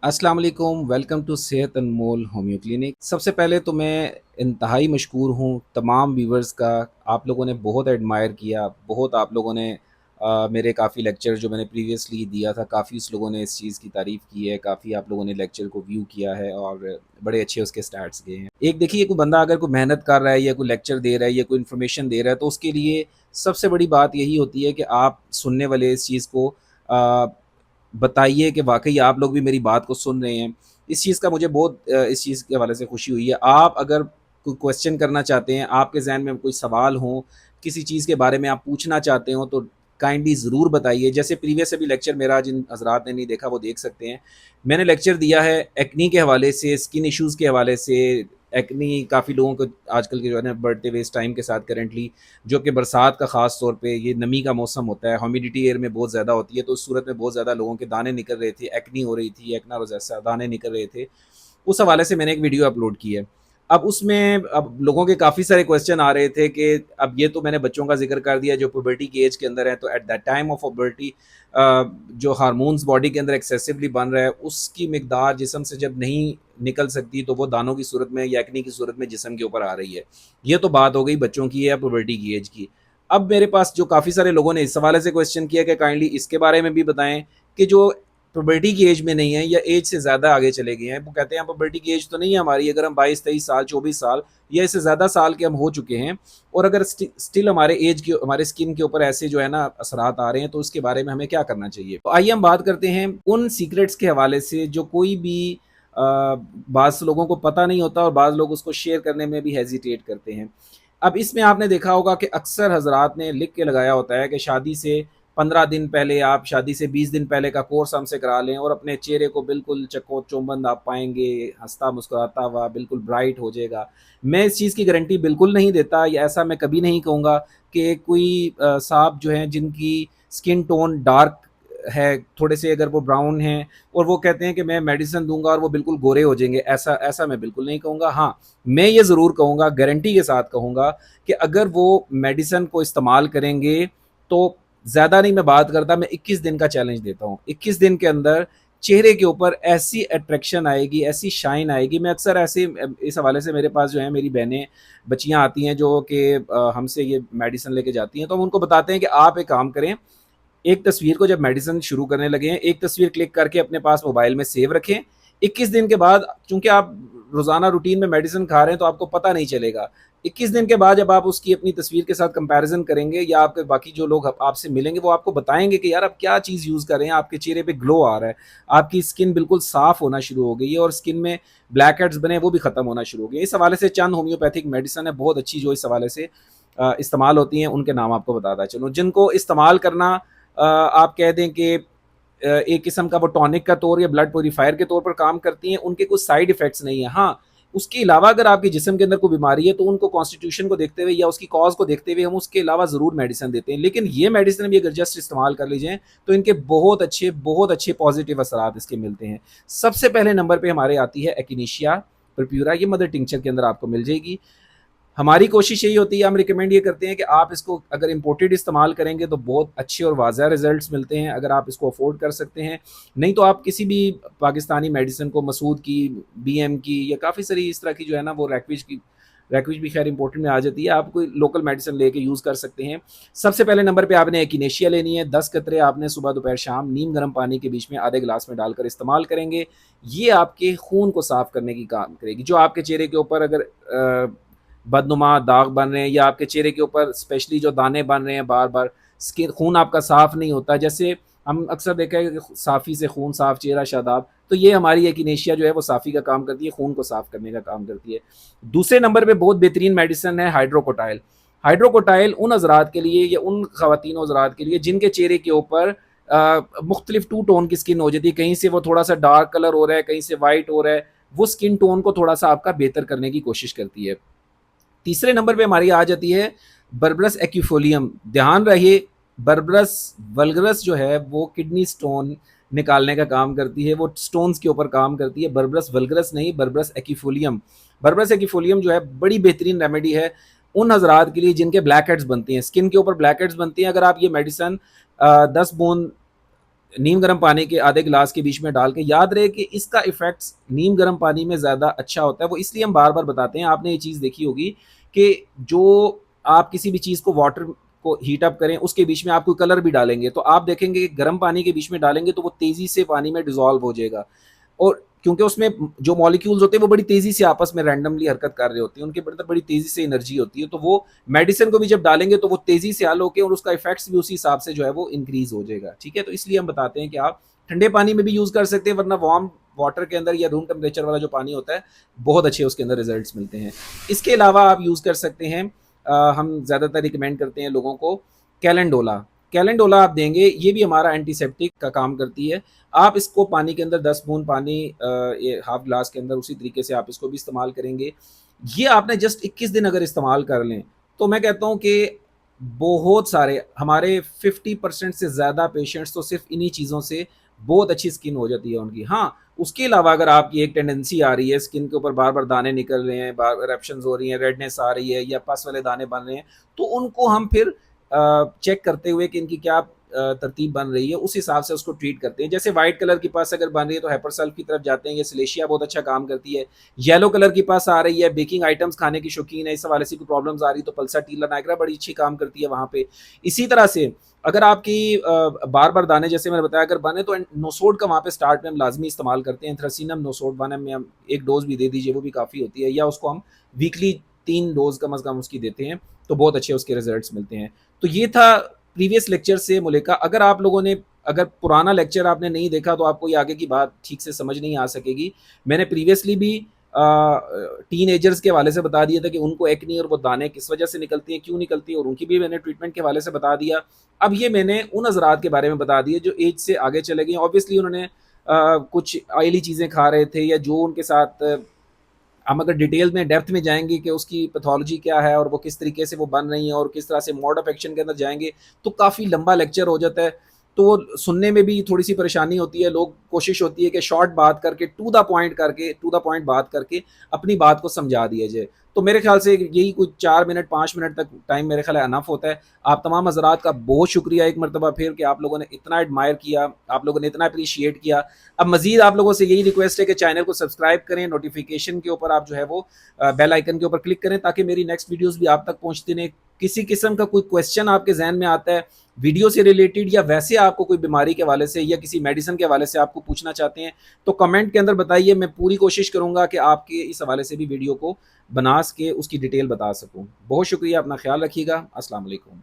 अस्सलाम वालेकुम, welcome to सेहत अनमोल होम्यो क्लिनिक। सबसे पहले तो मैं इंतहाई मशकूर हूँ तमाम व्यूवर्स का। आप लोगों ने बहुत एडमायर किया, बहुत आप लोगों ने मेरे काफ़ी लेक्चर जो मैंने प्रीवियसली दिया था, काफ़ी उस लोगों ने इस चीज़ की तारीफ़ की है, काफ़ी आप लोगों ने लेक्चर को व्यू किया है और बड़े अच्छे उसके स्टैट्स गए हैं। एक देखिए, कोई बंदा अगर कोई मेहनत कर रहा है या कोई लेक्चर दे रहा है या कोई इन्फॉर्मेशन दे रहा है, तो उसके लिए सबसे बड़ी बात यही होती है कि आप सुनने वाले इस चीज़ को अ, बताइए कि वाक़ई आप लोग भी मेरी बात को सुन रहे हैं। इस चीज़ का मुझे बहुत इस चीज़ के हवाले से खुशी हुई है। आप अगर कोई क्वेश्चन करना चाहते हैं, आपके ज़हन में कोई सवाल हो, किसी चीज़ के बारे में आप पूछना चाहते हो, तो काइंडली ज़रूर बताइए। जैसे प्रीवियस अभी लेक्चर मेरा जिन हज़रात ने नहीं देखा वो देख सकते हैं। मैंने लेक्चर दिया है एक्ने के हवाले से, स्किन इश्यूज़ के हवाले से। एक्ने काफ़ी लोगों को आजकल के जो है ना बढ़ते हुए इस टाइम के साथ करंटली, जो कि बरसात का ख़ास तौर पे ये नमी का मौसम होता है, ह्यूमिडिटी एयर में बहुत ज़्यादा होती है, तो उस सूरत में बहुत ज़्यादा लोगों के दाने निकल रहे थे, एक्ने हो रही थी, एक्ना रोज़ेसा दाने निकल रहे थे। उस हवाले से मैंने एक वीडियो अपलोड की है। अब उसमें अब लोगों के काफ़ी सारे क्वेश्चन आ रहे थे कि अब ये तो मैंने बच्चों का ज़िक्र कर दिया जो पुबर्टी की एज के अंदर है, तो at that time of puberty जो हार्मोन्स बॉडी के अंदर एक्सेसिवली बन रहा है, उसकी मिकदार जिस्म से जब नहीं निकल सकती, तो वो दानों की सूरत में या एक्ने की सूरत में जिस्म के ऊपर आ रही है। ये तो बात हो गई बच्चों की या पुबर्टी की एज की। अब मेरे पास जो काफ़ी सारे लोगों ने इस हवाले से क्वेश्चन किया कि काइंडली इसके बारे में भी बताएँ कि जो पुबर्टी की एज में नहीं है या एज से ज़्यादा आगे चले गए हैं। वो कहते हैं पुबर्टी की एज तो नहीं है हमारी, अगर हम 22-23 साल, 24 साल या इससे ज़्यादा साल के हम हो चुके हैं और अगर स्टिल हमारे एज के हमारे स्किन के ऊपर ऐसे जो है ना असरात आ रहे हैं, तो उसके बारे में हमें क्या करना चाहिए? तो आइए हम बात करते हैं उन सीक्रेट्स के हवाले से जो कोई भी बाज़ लोगों को पता नहीं होता और बाज़ लोग उसको शेयर करने में भी हेज़िटेट करते हैं। अब इसमें आपने देखा होगा कि अक्सर हज़रात ने लिख के लगाया होता है कि शादी से 15 दिन पहले, आप शादी से 20 दिन पहले का कोर्स हमसे करा लें और अपने चेहरे को बिल्कुल चकोर-चौबंद आप पाएँगे, हँसता-मुस्कुराता हुआ, बिल्कुल ब्राइट हो जाएगा। मैं इस चीज़ की गारंटी बिल्कुल नहीं देता या ऐसा मैं कभी नहीं कहूँगा कि कोई साहब जो हैं जिनकी स्किन टोन डार्क है, थोड़े से अगर वो ब्राउन हैं और वो कहते हैं कि मैं मेडिसिन दूँगा और वो बिल्कुल गोरे हो जाएँगे, ऐसा ऐसा मैं बिल्कुल नहीं कहूँगा। हाँ, मैं ये ज़रूर कहूँगा, गारंटी के साथ कहूँगा कि अगर वो मेडिसिन को इस्तेमाल करेंगे, तो ज़्यादा नहीं मैं बात करता, मैं 21 दिन का चैलेंज देता हूँ। 21 दिन के अंदर चेहरे के ऊपर ऐसी अट्रैक्शन आएगी, ऐसी शाइन आएगी। मैं अक्सर ऐसे इस हवाले से मेरे पास जो है मेरी बहनें, बच्चियाँ आती हैं जो कि हमसे ये मेडिसिन लेके जाती हैं, तो हम उनको बताते हैं कि आप एक काम करें, एक तस्वीर को जब मेडिसिन शुरू करने लगे हैं, एक तस्वीर क्लिक करके अपने पास मोबाइल में सेव रखें। 21 दिन के बाद, चूँकि आप रोज़ाना रूटीन में मेडिसिन खा रहे हैं, तो आपको पता नहीं चलेगा। 21 दिन के बाद जब आप उसकी अपनी तस्वीर के साथ कंपैरिज़न करेंगे या आपके बाकी जो लोग आपसे मिलेंगे, वो आपको बताएँगे कि यार आप क्या चीज़ यूज़ कर रहे हैं, आपके चेहरे पे ग्लो आ रहा है, आपकी स्किन बिल्कुल साफ़ होना शुरू हो गई है और स्किन में ब्लैक हेड्स बने, वो भी खत्म होना शुरू हो गए। इस हवाले से चंद होम्योपैथिक मेडिसिन है बहुत अच्छी जो इस हवाले से इस्तेमाल होती हैं, उनके नाम आपको बताता चलूँ। जिनको इस्तेमाल करना आप कह दें कि एक किस्म का वो टॉनिक का तौर या ब्लड प्यूरीफायर के तौर पर काम करती हैं, उनके कुछ साइड इफ़ेक्ट्स नहीं है। हाँ, उसके अलावा अगर आपके जिस्म के अंदर कोई बीमारी है, तो उनको कॉन्स्टिट्यूशन को देखते हुए या उसकी कॉज़ को देखते हुए हम उसके अलावा ज़रूर मेडिसिन देते हैं। लेकिन ये मेडिसिन भी अगर जस्ट इस्तेमाल कर लीजिए, तो इनके बहुत अच्छे पॉज़िटिव असरात इसके मिलते हैं। सबसे पहले नंबर पे हमारे आती है एक्टिनेशिया परप्यूरा, ये मदर टिंक्चर के अंदर आपको मिल जाएगी। हमारी कोशिश यही होती है, हम रिकमेंड ये करते हैं कि आप इसको अगर इम्पोर्टेड इस्तेमाल करेंगे तो बहुत अच्छे और वाज़ह रिज़ल्ट्स मिलते हैं, अगर आप इसको अफ़ोर्ड कर सकते हैं। नहीं तो आप किसी भी पाकिस्तानी मेडिसिन को, मसूद की, बीएम की या काफ़ी सारी इस तरह की जो है ना वो रैक्विज भी खैर इम्पोर्टेड में आ जाती है, आप कोई लोकल मेडिसिन लेके यूज़ कर सकते हैं। सबसे पहले नंबर पे आपने एक्टिनेशिया लेनी है, 10 कतरे आपने सुबह, दोपहर, शाम नीम गर्म पानी के बीच में आधे गिलास में डालकर इस्तेमाल करेंगे। ये आपके खून को साफ़ करने की काम करेगी। जो आपके चेहरे के ऊपर अगर बदनुमा दाग बन रहे हैं या आपके चेहरे के ऊपर स्पेशली जो दाने बन रहे हैं बार बार, स्किन खून आपका साफ़ नहीं होता, जैसे हम अक्सर देखा है कि साफ़ी से खून साफ़, चेहरा शादाब, तो ये हमारी एक्टिनेशिया जो है वो साफ़ी का काम करती है, खून को साफ़ करने का काम करती है। दूसरे नंबर पे बहुत बेहतरीन मेडिसिन है हाइड्रोकोटाइल। हाइड्रोकोटाइल उन हज़रात के लिए या उन ख़वातीन हज़रात के लिए जिनके चेहरे के ऊपर मुख्तलिफ टू टोन की स्किन हो जाती है, कहीं से वो थोड़ा सा डार्क कलर हो रहा है, कहीं से वाइट हो रहा है, वो स्किन टोन को थोड़ा सा आपका बेहतर करने की कोशिश करती है। तीसरे नंबर पे हमारी आ जाती है बर्बरस एक्यूफोलियम। ध्यान रहे, बर्बरस वल्गरस जो है वो किडनी स्टोन निकालने का काम करती है, वो स्टोन्स के ऊपर काम करती है, बर्बरस वल्गरस नहीं, बर्बरस एक्यूफोलियम। बर्बरस एक्यूफोलियम जो है बड़ी बेहतरीन रेमेडी है उन हजरात के लिए जिनके ब्लैक हेड्स बनती हैं, स्किन के ऊपर ब्लैक हेड्स बनती हैं। अगर आप ये मेडिसन 10 बूंद नीम गर्म पानी के आधे गिलास के बीच में डाल के, याद रहे कि इसका इफ़ेक्ट्स नीम गर्म पानी में ज़्यादा अच्छा होता है। वो इसलिए हम बार-बार बताते हैं, आपने ये चीज़ देखी होगी कि जो आप किसी भी चीज़ को वाटर को हीट अप करें, उसके बीच में आप कोई कलर भी डालेंगे, तो आप देखेंगे कि गर्म पानी के बीच में डालेंगे तो वो तेज़ी से पानी में डिज़ॉल्व हो जाएगा। और क्योंकि उसमें जो मॉलिक्यूल्स होते हैं वो बड़ी तेज़ी से आपस में रैंडमली हरकत कर रहे होते हैं, उनके अंदर बड़ी तेज़ी से एनर्जी होती है, तो वो मेडिसिन को भी जब डालेंगे तो वो तेज़ी से हल होके और उसका इफ़ेक्ट्स भी उसी हिसाब से जो है वो इंक्रीज़ हो जाएगा, ठीक है? तो इसलिए हम बताते हैं कि आप ठंडे पानी में भी यूज़ कर सकते हैं, वरना वार्म वाटर के अंदर या रूम टेम्परेचर वाला जो पानी होता है, बहुत अच्छे उसके अंदर रिज़ल्ट्स मिलते हैं। इसके अलावा आप यूज़ कर सकते हैं, हम ज़्यादातर रिकमेंड करते हैं लोगों को कैलेंडोला। कैलेंडोला आप देंगे, ये भी हमारा एंटीसेप्टिक का काम करती है। आप इसको पानी के अंदर 10 बूंद पानी ये हाफ ग्लास के अंदर उसी तरीके से आप इसको भी इस्तेमाल करेंगे। ये आपने जस्ट 21 दिन अगर इस्तेमाल कर लें, तो मैं कहता हूँ कि बहुत सारे हमारे 50% से ज़्यादा पेशेंट्स तो सिर्फ़ इन्हीं चीज़ों से बहुत अच्छी स्किन हो जाती है उनकी। हाँ, उसके अलावा अगर आपकी एक टेंडेंसी आ रही है, स्किन के ऊपर बार-बार दाने निकल रहे हैं, बार इरेप्शंस हो रही हैं, रेडनेस आ रही है या पस वाले दाने बन रहे हैं, तो उनको हम फिर चेक करते हुए कि इनकी क्या तरतीब बन रही है, उस हिसाब से उसको ट्रीट करते हैं। जैसे व्हाइट कलर की पस अगर बन रही है तो हेपरसल्फ की तरफ जाते हैं, ये सिलेशिया बहुत अच्छा काम करती है। येलो कलर की पस आ रही है, बेकिंग आइटम्स खाने की शौकीन है, इस हवाले से कोई प्रॉब्लम्स आ रही है तो पल्साटीला नाइग्रा बड़ी अच्छी काम करती है वहाँ पे। इसी तरह से अगर आपकी बार-बार दाने जैसे मैंने बताया अगर बने तो नोसोड का वहाँ पे स्टार्ट में हम लाज़मी इस्तेमाल करते हैं। एंथ्रासिनम नोसोड 1 एम में हम 1 डोज़ भी दे दीजिए, वो भी काफ़ी होती है, या उसको हम वीकली 3 डोज़ कम से कम उसकी देते हैं, तो बहुत अच्छे उसके रिज़ल्ट्स मिलते हैं। तो ये था प्रीवियस लेक्चर से मुलेका। अगर आप लोगों ने अगर पुराना लेक्चर आपने नहीं देखा तो आपको ये आगे की बात ठीक से समझ नहीं आ सकेगी। मैंने प्रीवियसली भी टीनेजर्स के हवाले से बता दिया था कि उनको एक्ने और वो दाने किस वजह से निकलती हैं, क्यों निकलती हैं, और उनकी भी मैंने ट्रीटमेंट के हवाले से बता दिया। अब ये मैंने उन हज़रात के बारे में बता दिए जो एज से आगे चले गए। ऑब्वियसली उन्होंने कुछ ऑयली चीज़ें खा रहे थे, या जो उनके साथ हम अगर डिटेल में डेप्थ में जाएँगे कि उसकी पैथोलॉजी क्या है और वो किस तरीके से वो बन रही है और किस तरह से मोड ऑफ एक्शन के अंदर जाएँगे, तो काफ़ी लंबा लेक्चर हो जाता है। तो वो सुनने में भी थोड़ी-सी परेशानी होती है। लोग कोशिश होती है कि शॉर्ट बात करके, टू द पॉइंट बात करके अपनी बात को समझा दिया जाए। तो मेरे ख़्याल से यही कुछ 4 मिनट, 5 मिनट तक टाइम मेरे ख़्याल है इनफ होता है। आप तमाम हज़रात का बहुत शुक्रिया एक मर्तबा फिर कि आप लोगों ने इतना एडमायर किया, आप लोगों ने इतना एप्रिशिएट किया। अब मज़ीद आप लोगों से यही रिक्वेस्ट है कि चैनल को सब्सक्राइब करें, नोटिफ़िकेशन के ऊपर आप जो है वो बेल आइकन के ऊपर क्लिक करें ताकि मेरी नेक्स्ट वीडियोज़ भी आप तक पहुँचती रहें। किसी किस्म का कोई क्वेश्चन आपके ज़हन में आता है, वीडियो से रिलेटेड, या वैसे आपको कोई बीमारी के हवाले से या किसी मेडिसिन के हवाले से आपको पूछना चाहते हैं, तो कमेंट के अंदर बताइए। मैं पूरी कोशिश करूँगा कि आपके इस हवाले से भी वीडियो को बना के उसकी डिटेल बता सकूँ। बहुत शुक्रिया, अपना ख़्याल रखिएगा। अस्सलाम वालेकुम।